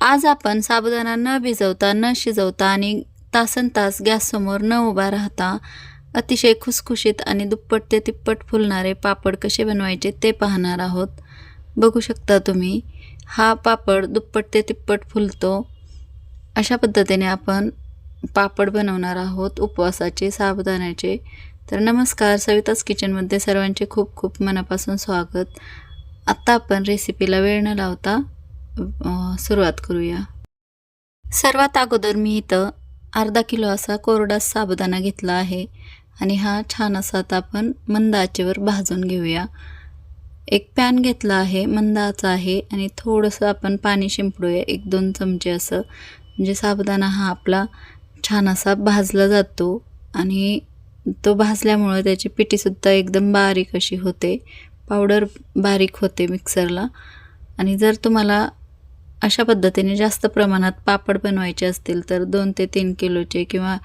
आज आपण साबुदाणा न भिजवता, न शिजवता आणि तासनतास गॅससमोर न उभा राहता अतिशय खुसखुशीत आणि दुप्पट ते तिप्पट फुलणारे पापड कसे बनवायचे ते पाहणार आहोत. बघू शकता तुम्ही, हा पापड दुप्पट ते तिप्पट फुलतो. अशा पद्धतीने आपण पापड बनवणार आहोत उपवासाचे, साबुदाण्याचे. तर नमस्कार, सविताज किचनमध्ये सर्वांचे खूप खूप मनापासून स्वागत. आत्ता आपण रेसिपीला वेळ न लावता सुरुवात करूया. सर्वात अगोदर मी इथं अर्धा किलो असा कोरडा साबुदाणा घेतला आहे आणि हा छान असा आता आपण मंद आचेवर भाजून घेऊया. एक पॅन घेतला आहे, मंद आच आहे आणि थोडंसं आपण पाणी शिंपडूया, 1-2 चमचे असं. म्हणजे साबुदाणा हा आपला छान असा भाजला जातो आणि तो भाजल्यामुळे त्याची पिठीसुद्धा एकदम बारीक अशी होते, पावडर बारीक होते मिक्सरला. आणि जर तुम्हाला अशा पद्धतीने जास्त प्रमाणात पापड बनवायचे असतील तर 2 ते 3 किलोचे किंवा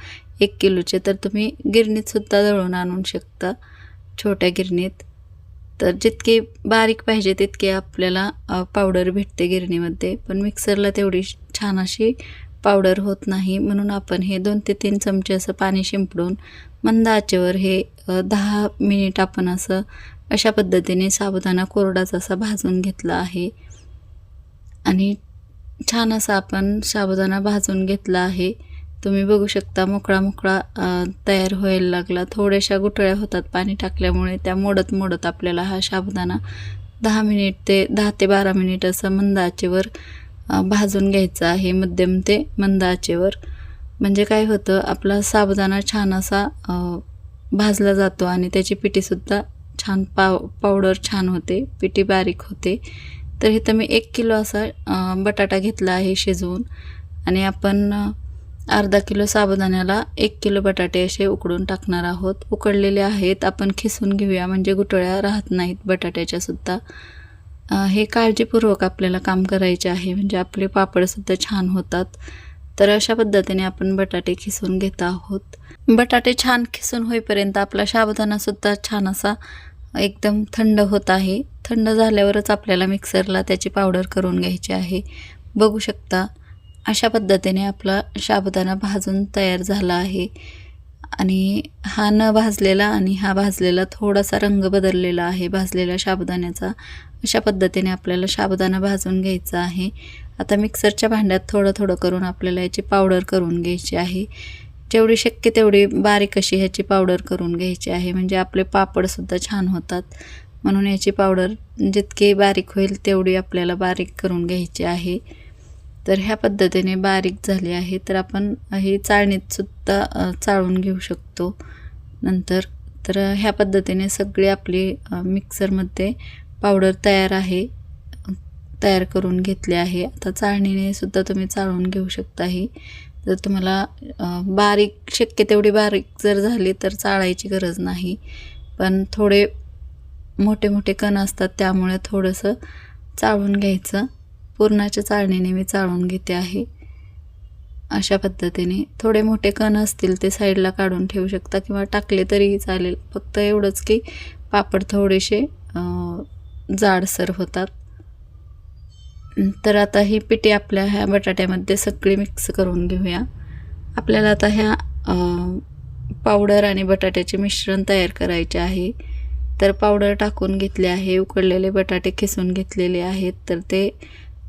1 किलोचे तर तुम्ही गिरणीतसुद्धा दळून आणू शकता, छोट्या गिरणीत. तर जितके बारीक पाहिजे तितके आपल्याला पावडर भेटते गिरणीमध्ये, पण मिक्सरला तेवढी छान अशी पावडर होत नाही. म्हणून आपण हे 2 ते 3 चमचे असं पाणी शिंपडून मंद आचेवर हे 10 मिनिट आपण असं अशा पद्धतीने साबुदाणा कोरडाच असा भाजून घेतला आहे. आणि छान असा आपण साबुदाणा भाजून घेतला आहे. तुम्ही बघू शकता मोकळा मोकळा तयार व्हायला लागला. थोड्याशा गुठळ्या होतात पाणी टाकल्यामुळे, त्या मोडत मोडत आपल्याला हा साबुदाणा 10 ते 12 मिनिट असं मंद आचेवर भाजून घ्यायचा आहे, मध्यम ते मंद आचेवर. म्हणजे काय होतं, आपला साबुदाणा छान असा भाजला जातो आणि त्याची पिठीसुद्धा छान पावडर छान होते, पिठी बारीक होते. तर इथं मी 1 किलो असा बटाटा घेतला आहे शिजवून आणि आपण अर्धा किलो साबुदाण्याला 1 किलो बटाटे असे उकडून टाकणार आहोत. उकडलेले आहेत, आपण खिसून घेऊया म्हणजे गुठळ्या राहत नाहीत बटाट्याच्यासुद्धा. हे काळजीपूर्वक आपल्याला काम करायचे आहे, म्हणजे आपले पापडसुद्धा छान होतात. तर अशा पद्धतीने आपण बटाटे खिसून घेत आहोत. बटाटे छान खिसून होईपर्यंत आपला साबुदाणासुद्धा छान असा एकदम थंड होत आहे. थंड झाल्यावरच आपल्याला मिक्सरला त्याची पावडर करून घ्यायची आहे. बघू शकता अशा पद्धतीने आपला साबुदाणा भाजून तयार झाला आहे. आणि हा न भाजलेला आणि हा भाजलेला थोडासा रंग बदललेला आहे भाजलेल्या साबुदाण्याचा. अशा पद्धतीने आपल्याला साबुदाणा भाजून घ्यायचा आहे. आता मिक्सरच्या भांड्यात थोडं थोडं करून आपल्याला याची पावडर करून घ्यायची आहे. जेवढी शक्य तेवढी बारीक अशी ह्याची पावडर करून घ्यायची आहे, म्हणजे आपले पापडसुद्धा छान होतात. म्हणून याची पावडर जितकी बारीक होईल तेवढी आपल्याला बारीक करून घ्यायची आहे. तर ह्या पद्धतीने बारीक झाली आहे. तर आपण ही चाळणीतसुद्धा चाळून घेऊ शकतो नंतर. तर ह्या पद्धतीने सगळी आपली मिक्सरमध्ये पावडर तयार करून घेतली आहे. आता चाळणीने सुद्धा तुम्ही चाळून घेऊ शकता ही. जर तुम्हाला बारीक शक्य तेवढी बारीक जर झाली तर चाळायची गरज नाही, पण थोडे मोठे मोठे कण असतात त्यामुळे थोडंसं चाळून घ्यायचं. पुरणाच्या चाळणीने मी चाळून घेते आहे. अशा पद्धतीने थोडे मोठे कण असतील ते साईडला काढून ठेवू शकता किंवा टाकले तरीही चालेल. फक्त एवढंच की पापड थोडेसे जाडसर होतात. तर आता ही पिठी आपल्या ह्या बटाट्यामध्ये सगळी मिक्स करून घेऊया. आपल्याला आता ह्या पावडर आणि बटाट्याचे मिश्रण तयार करायचे आहे. तर पावडर टाकून घेतले आहे, उकडलेले बटाटे खिसून घेतलेले आहेत. तर ते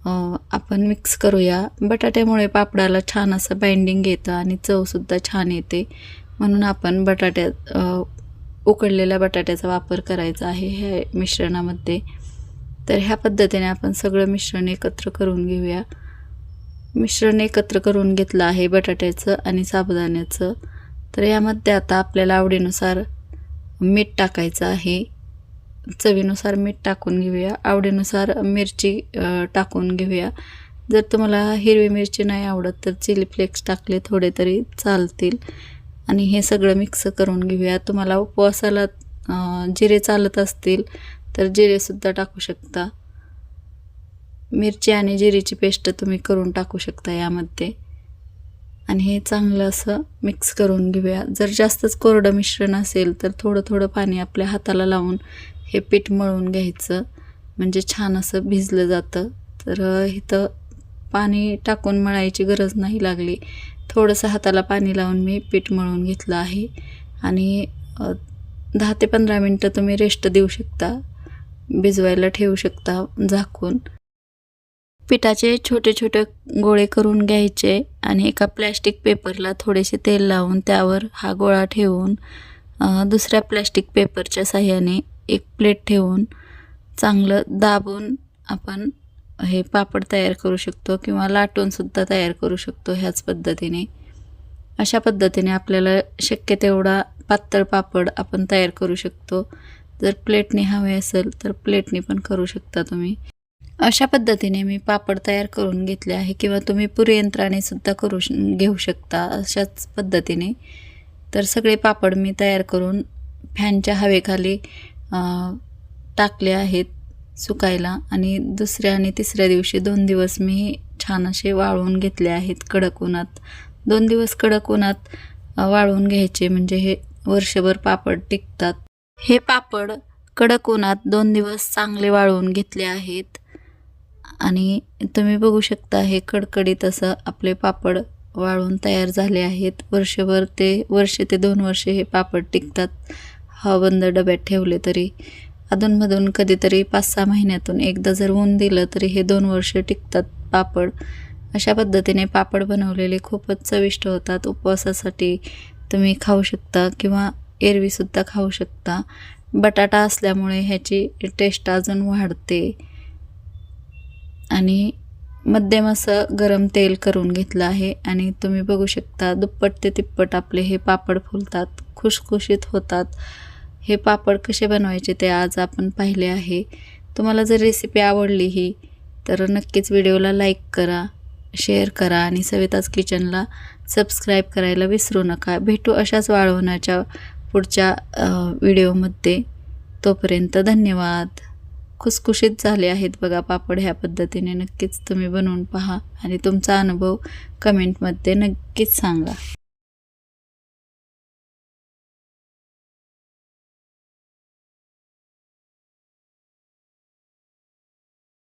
आपण मिक्स करूया. बटाट्यामुळे पापडाला छान असं बाइंडिंग येतं आणि चवसुद्धा छान येते, म्हणून आपण उकडलेल्या बटाट्याचा वापर करायचा आहे ह्या मिश्रणामध्ये. तर ह्या पद्धतीने आपण सगळं मिश्रण एकत्र करून घेऊया. मिश्रण एकत्र करून घेतलं आहे बटाट्याचं आणि साबुदाण्याचं. तर यामध्ये आता आपल्याला आवडीनुसार मीठ टाकायचं आहे. चवीनुसार मीठ टाकून घेऊया. आवडीनुसार मिरची टाकून घेऊया. जर तुम्हाला हिरवी मिरची नाही आवडत तर चिली फ्लेक्स टाकले थोडे तरी चालतील. आणि हे सगळं मिक्स करून घेऊया. तुम्हाला उपवासाला जिरे चालत असतील तर जिरेसुद्धा टाकू शकता. मिरची आणि जिरीची पेस्ट तुम्ही करून टाकू शकता यामध्ये. आणि हे चांगलं असं मिक्स करून घेऊया. जर जास्तच कोरडं मिश्रण असेल तर थोडं थोडं पाणी आपल्या हाताला लावून हे पीठ मळून घ्यायचं, म्हणजे छान असं भिजलं जातं. तर इथं पाणी टाकून मळायची गरज नाही लागली. थोडंसं हाताला पाणी लावून मी पीठ मळून घेतलं आहे आणि 10 ते 15 मिनटं तुम्ही रेस्ट देऊ शकता, भिजवायला ठेवू शकता झाकून. पिठाचे छोटे छोटे गोळे करून घ्यायचे आणि एका प्लॅस्टिक पेपरला थोडेसे तेल लावून त्यावर हा गोळा ठेवून दुसऱ्या प्लॅस्टिक पेपरच्या साहाय्याने एक प्लेट ठेवून चांगलं दाबून आपण हे पापड तयार करू शकतो किंवा लाटूनसुद्धा तयार करू शकतो ह्याच पद्धतीने. अशा पद्धतीने आपल्याला शक्य तेवढा पातळ पापड आपण तयार करू शकतो. जर प्लेटने हवे असेल तर प्लेटने पण करू शकता तुम्ही. अशा पद्धतीने मी पापड तयार करून घेतले आहे किंवा तुम्ही पुरी यंत्राने सुद्धा घेऊ शकता अशाच पद्धतीने. तर सगळे पापड मी तयार करून फॅनच्या हवेखाली टाकले आहेत सुकायला आणि दुसऱ्या आणि तिसऱ्या दिवशी 2 दिवस मी छान असे वाळवून घेतले आहेत कडक उन्हात. 2 दिवस कडक उन्हात वाळवून घ्यायचे म्हणजे हे वर्षभर पापड टिकतात. हे पापड कडक उन्हात 2 दिवस चांगले वाळवून घेतले आहेत आणि तुम्ही बघू शकता हे कडकडीत असं आपले पापड वाळून तयार झाले आहेत. वर्ष ते 2 वर्षे हे पापड टिकतात हवाबंद डब्यात ठेवले तरी. अधूनमधून कधीतरी 5-6 महिन्यातून एकदा जर ऊन दिलं तरी हे 2 वर्ष टिकतात पापड. अशा पद्धतीने पापड बनवलेले खूपच चविष्ट होतात. उपवासासाठी तुम्ही खाऊ शकता किंवा एरवीसुद्धा खाऊ शकता. बटाटा असल्यामुळे ह्याची टेस्ट अजून वाढते. आणि मध्यम असं गरम तेल करून घेतलं आहे आणि तुम्ही बघू शकता दुप्पट ते तिप्पट आपले हे पापड फुलतात, खुशखुशीत होतात. हे पापड कसे बनवायचे ते आज आपण पाहिले आहे. तुम्हाला जर रेसिपी आवडली ही तर नक्कीच व्हिडिओला लाईक करा, शेअर करा आणि सविताज किचनला सबस्क्राईब करायला विसरू नका. भेटू अशाच वाळवण्याच्या पुढच्या व्हिडिओमध्ये. तोपर्यंत धन्यवाद. खुसखुशीत झाले आहेत बघा पापड ह्या पद्धतीने. नक्कीच तुम्ही बनवून पहा आणि तुमचा अनुभव कमेंटमध्ये नक्कीच सांगा.